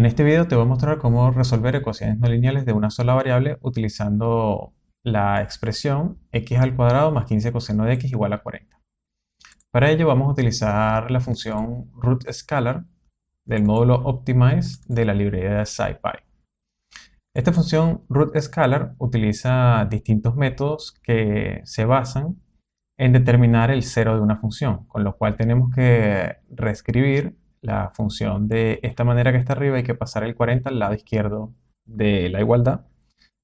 En este video te voy a mostrar cómo resolver ecuaciones no lineales de una sola variable utilizando la expresión x al cuadrado más 15 coseno de x igual a 40. Para ello vamos a utilizar la función root_scalar del módulo optimize de la librería de SciPy. Esta función root_scalar utiliza distintos métodos que se basan en determinar el cero de una función, con lo cual tenemos que reescribir la función de esta manera que está arriba y que pasar el 40 al lado izquierdo de la igualdad,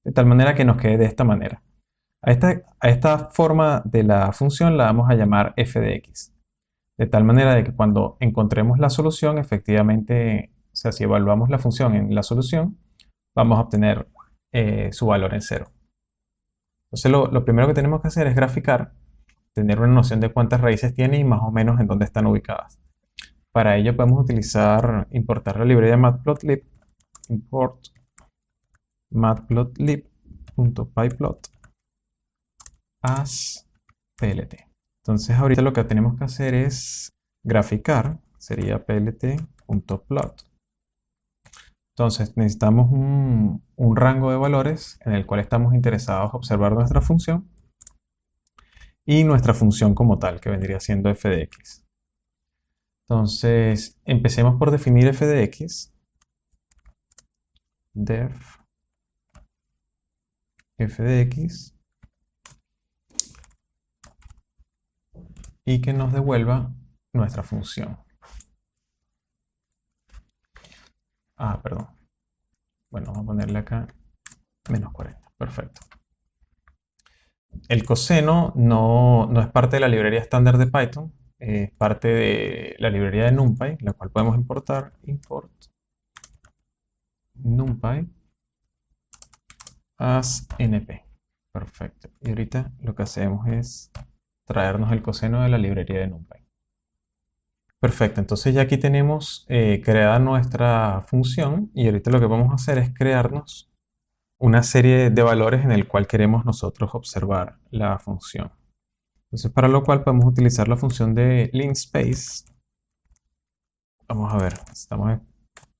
de tal manera que nos quede de esta manera. A esta forma de la función la vamos a llamar f de x, de tal manera de que cuando encontremos la solución, efectivamente, o sea, si evaluamos la función en la solución, vamos a obtener su valor en cero. Entonces lo primero que tenemos que hacer es graficar, tener una noción de cuántas raíces tiene y más o menos en dónde están ubicadas. Para ello podemos importar la librería matplotlib, import matplotlib.pyplot as plt. Entonces ahorita lo que tenemos que hacer es graficar, sería plt.plot. Entonces necesitamos un rango de valores en el cual estamos interesados en observar nuestra función y nuestra función como tal, que vendría siendo f de x. Entonces, empecemos por definir f de x. Def f de x y que nos devuelva nuestra función. Perdón. Bueno, vamos a ponerle acá menos 40. Perfecto. El coseno no es parte de la librería estándar de Python, es parte de la librería de NumPy, la cual podemos importar. Import NumPy as np. Perfecto. Y ahorita lo que hacemos es traernos el coseno de la librería de NumPy. Perfecto, entonces ya aquí tenemos creada nuestra función y ahorita lo que vamos a hacer es crearnos una serie de valores en el cual queremos nosotros observar la función. Entonces para lo cual podemos utilizar la función de linspace. Vamos a ver, estamos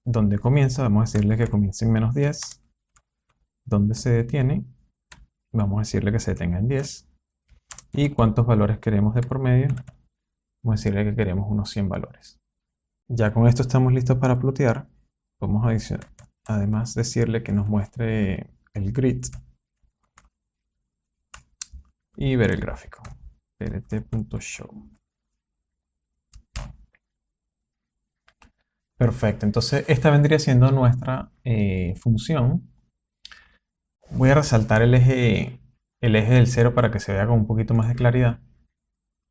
donde comienza, vamos a decirle que comience en menos 10. Donde se detiene, vamos a decirle que se detenga en 10. Y cuántos valores queremos de por medio, vamos a decirle que queremos unos 100 valores. Ya con esto estamos listos para plotear. Vamos a además decirle que nos muestre el grid y ver el gráfico. plt.show. Perfecto, entonces esta vendría siendo nuestra función. Voy a resaltar el eje del 0 para que se vea con un poquito más de claridad.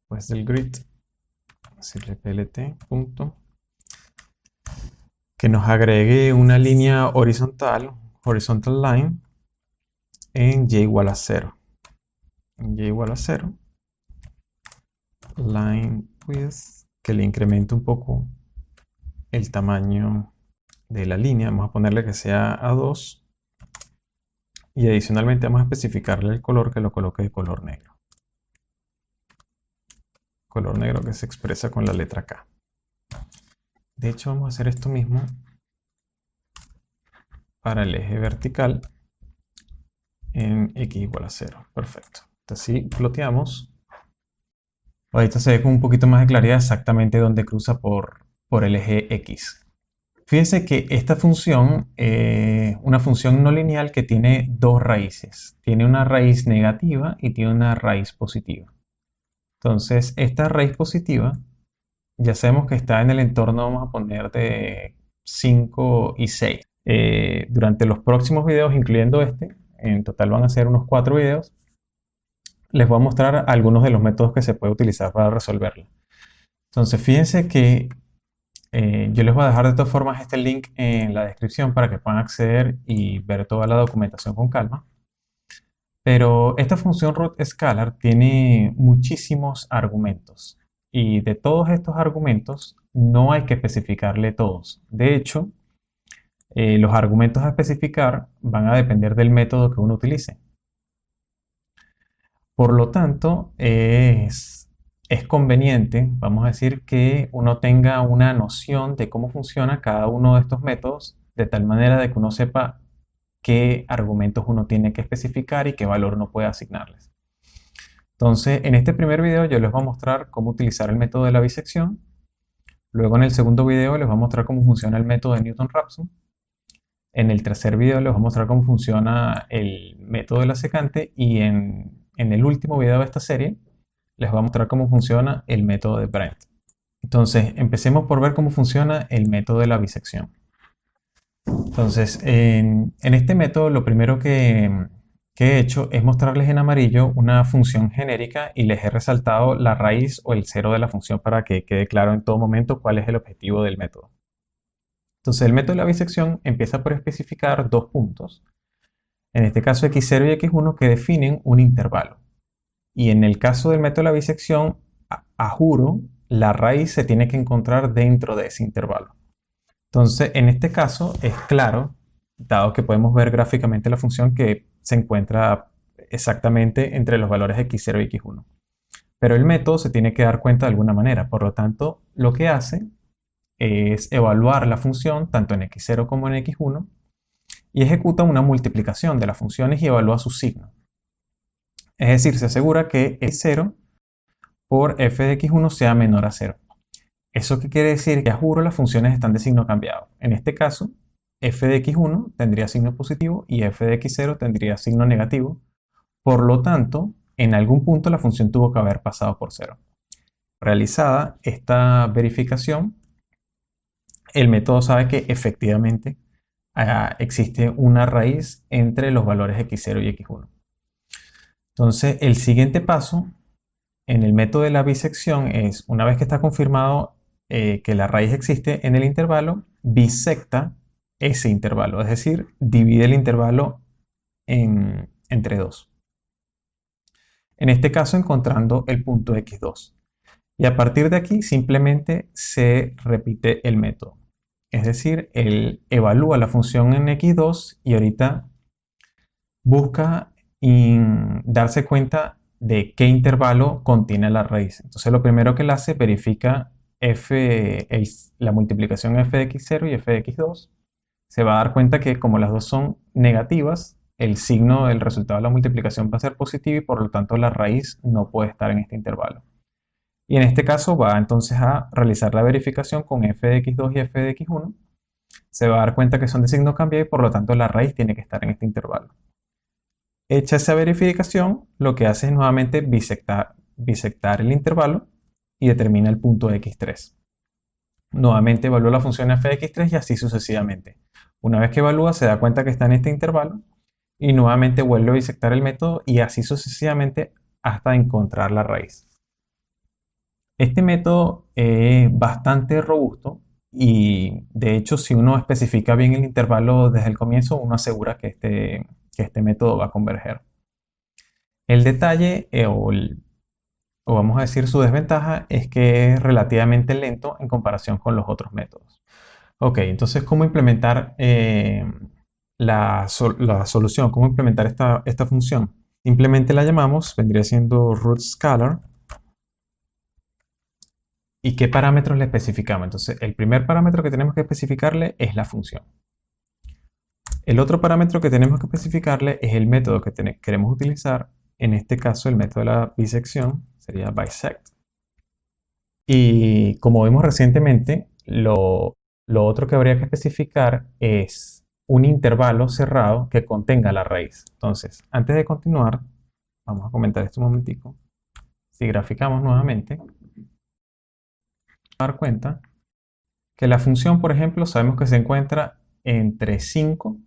Pues del grid, decirle plt. Que nos agregue una línea horizontal line, en y igual a 0. En y igual a 0. Line width, que le incremente un poco el tamaño de la línea. Vamos a ponerle que sea a 2. Y adicionalmente vamos a especificarle el color, que lo coloque de color negro. Color negro que se expresa con la letra K. De hecho, vamos a hacer esto mismo para el eje vertical en x igual a 0. Perfecto. Así ploteamos. Ahorita se ve con un poquito más de claridad exactamente dónde cruza por el eje x. Fíjense que esta función es una función no lineal que tiene dos raíces. Tiene una raíz negativa y tiene una raíz positiva. Entonces, esta raíz positiva, ya sabemos que está en el entorno, vamos a poner de 5 y 6. Durante los próximos videos, incluyendo este, en total van a ser unos 4 videos, les voy a mostrar algunos de los métodos que se puede utilizar para resolverla. Entonces, fíjense que yo les voy a dejar de todas formas este link en la descripción para que puedan acceder y ver toda la documentación con calma. Pero esta función root_scalar tiene muchísimos argumentos y de todos estos argumentos no hay que especificarle todos. De hecho, los argumentos a especificar van a depender del método que uno utilice. Por lo tanto, es conveniente, vamos a decir, que uno tenga una noción de cómo funciona cada uno de estos métodos de tal manera de que uno sepa qué argumentos uno tiene que especificar y qué valor uno puede asignarles. Entonces, en este primer video yo les voy a mostrar cómo utilizar el método de la bisección. Luego en el segundo video les voy a mostrar cómo funciona el método de Newton-Raphson. En el tercer video les voy a mostrar cómo funciona el método de la secante. Y en el último video de esta serie les voy a mostrar cómo funciona el método de Brent. Entonces, empecemos por ver cómo funciona el método de la bisección. Entonces, en este método lo primero que he hecho es mostrarles en amarillo una función genérica y les he resaltado la raíz o el cero de la función para que quede claro en todo momento cuál es el objetivo del método. Entonces, el método de la bisección empieza por especificar dos puntos, en este caso x0 y x1, que definen un intervalo. Y en el caso del método de la bisección, a juro, la raíz se tiene que encontrar dentro de ese intervalo. Entonces, en este caso es claro, dado que podemos ver gráficamente la función que se encuentra exactamente entre los valores x0 y x1. Pero el método se tiene que dar cuenta de alguna manera. Por lo tanto, lo que hace es evaluar la función tanto en x0 como en x1 y ejecuta una multiplicación de las funciones y evalúa su signo. Es decir, se asegura que x0 por f de x1 sea menor a 0. ¿Eso qué quiere decir? Que a juro las funciones están de signo cambiado. En este caso, f de x1 tendría signo positivo y f de x0 tendría signo negativo. Por lo tanto, en algún punto la función tuvo que haber pasado por 0. Realizada esta verificación, el método sabe que efectivamente existe una raíz entre los valores x0 y x1. Entonces, el siguiente paso en el método de la bisección es, una vez que está confirmado que la raíz existe en el intervalo, bisecta ese intervalo, es decir, divide el intervalo entre dos. En este caso encontrando el punto x2. Y a partir de aquí simplemente se repite el método. Es decir, él evalúa la función en x2 y ahorita busca darse cuenta de qué intervalo contiene la raíz. Entonces lo primero que él hace, verifica la multiplicación f de x0 y f de x2. Se va a dar cuenta que como las dos son negativas, el signo del resultado de la multiplicación va a ser positivo y por lo tanto la raíz no puede estar en este intervalo. Y en este caso va entonces a realizar la verificación con f de x2 y f de x1. Se va a dar cuenta que son de signo cambiado y por lo tanto la raíz tiene que estar en este intervalo. Hecha esa verificación, lo que hace es nuevamente bisectar el intervalo y determina el punto x3. Nuevamente evalúa la función f de x3 y así sucesivamente. Una vez que evalúa, se da cuenta que está en este intervalo y nuevamente vuelve a bisectar el método y así sucesivamente hasta encontrar la raíz. Este método es bastante robusto y de hecho si uno especifica bien el intervalo desde el comienzo, uno asegura que este método va a converger. El detalle o vamos a decir su desventaja es que es relativamente lento en comparación con los otros métodos. Ok, entonces ¿cómo implementar la solución? ¿Cómo implementar esta función? Simplemente la llamamos, vendría siendo root scalar. ¿Y qué parámetros le especificamos? Entonces, el primer parámetro que tenemos que especificarle es la función. El otro parámetro que tenemos que especificarle es el método que queremos utilizar. En este caso, el método de la bisección sería bisect. Y como vimos recientemente, lo otro que habría que especificar es un intervalo cerrado que contenga la raíz. Entonces, antes de continuar, vamos a comentar esto un momentico. Si graficamos nuevamente, dar cuenta que la función, por ejemplo, sabemos que se encuentra entre 5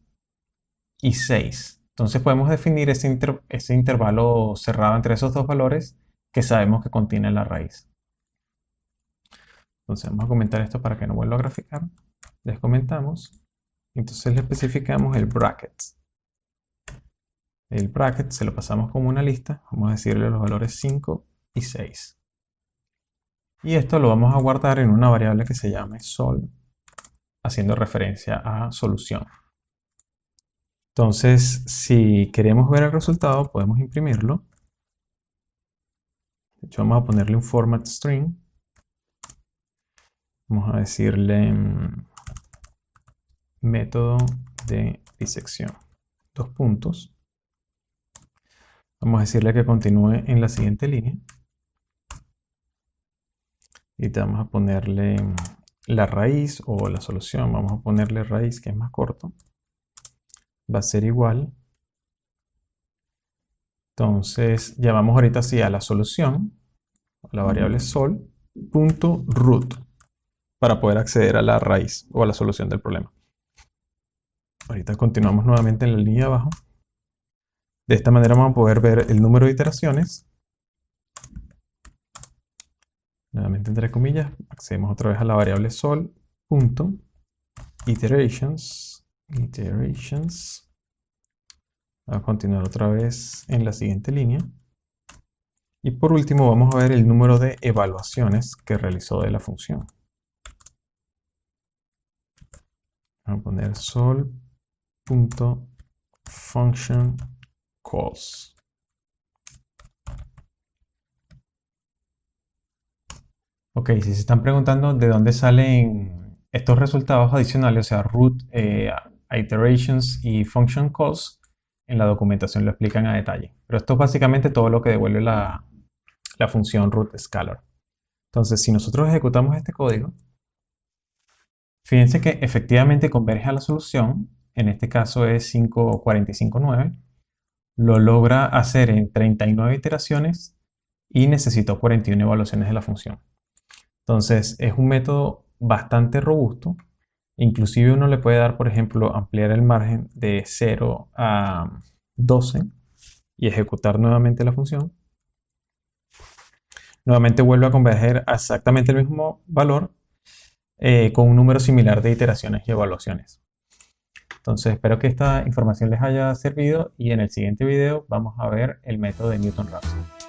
y 6. Entonces podemos definir ese intervalo cerrado entre esos dos valores que sabemos que contiene la raíz. Entonces vamos a comentar esto para que no vuelva a graficar. Les comentamos. Entonces le especificamos el bracket. El bracket se lo pasamos como una lista. Vamos a decirle los valores 5 y 6. Y esto lo vamos a guardar en una variable que se llame sol, haciendo referencia a solución. Entonces, si queremos ver el resultado, podemos imprimirlo. De hecho, vamos a ponerle un format string. Vamos a decirle método de disección. Dos puntos. Vamos a decirle que continúe en la siguiente línea. Y vamos a ponerle la raíz o la solución. Vamos a ponerle raíz, que es más corto. Va a ser igual. Entonces llamamos ahorita así a la solución, a la variable sol.root, para poder acceder a la raíz o a la solución del problema. Ahorita continuamos nuevamente en la línea de abajo. De esta manera vamos a poder ver el número de iteraciones. Nuevamente entre comillas, accedemos otra vez a la variable sol.iterations. Vamos a continuar otra vez en la siguiente línea. Y por último vamos a ver el número de evaluaciones que realizó de la función. Vamos a poner sol.functionCalls. Ok, si se están preguntando de dónde salen estos resultados adicionales, o sea, root, iterations y function calls, en la documentación lo explican a detalle. Pero esto es básicamente todo lo que devuelve la función root scalar. Entonces, si nosotros ejecutamos este código, fíjense que efectivamente converge a la solución, en este caso es 5.45.9, lo logra hacer en 39 iteraciones y necesitó 41 evaluaciones de la función. Entonces es un método bastante robusto, inclusive uno le puede dar, por ejemplo, ampliar el margen de 0 a 12 y ejecutar nuevamente la función. Nuevamente vuelve a converger a exactamente el mismo valor con un número similar de iteraciones y evaluaciones. Entonces espero que esta información les haya servido y en el siguiente video vamos a ver el método de Newton-Raphson.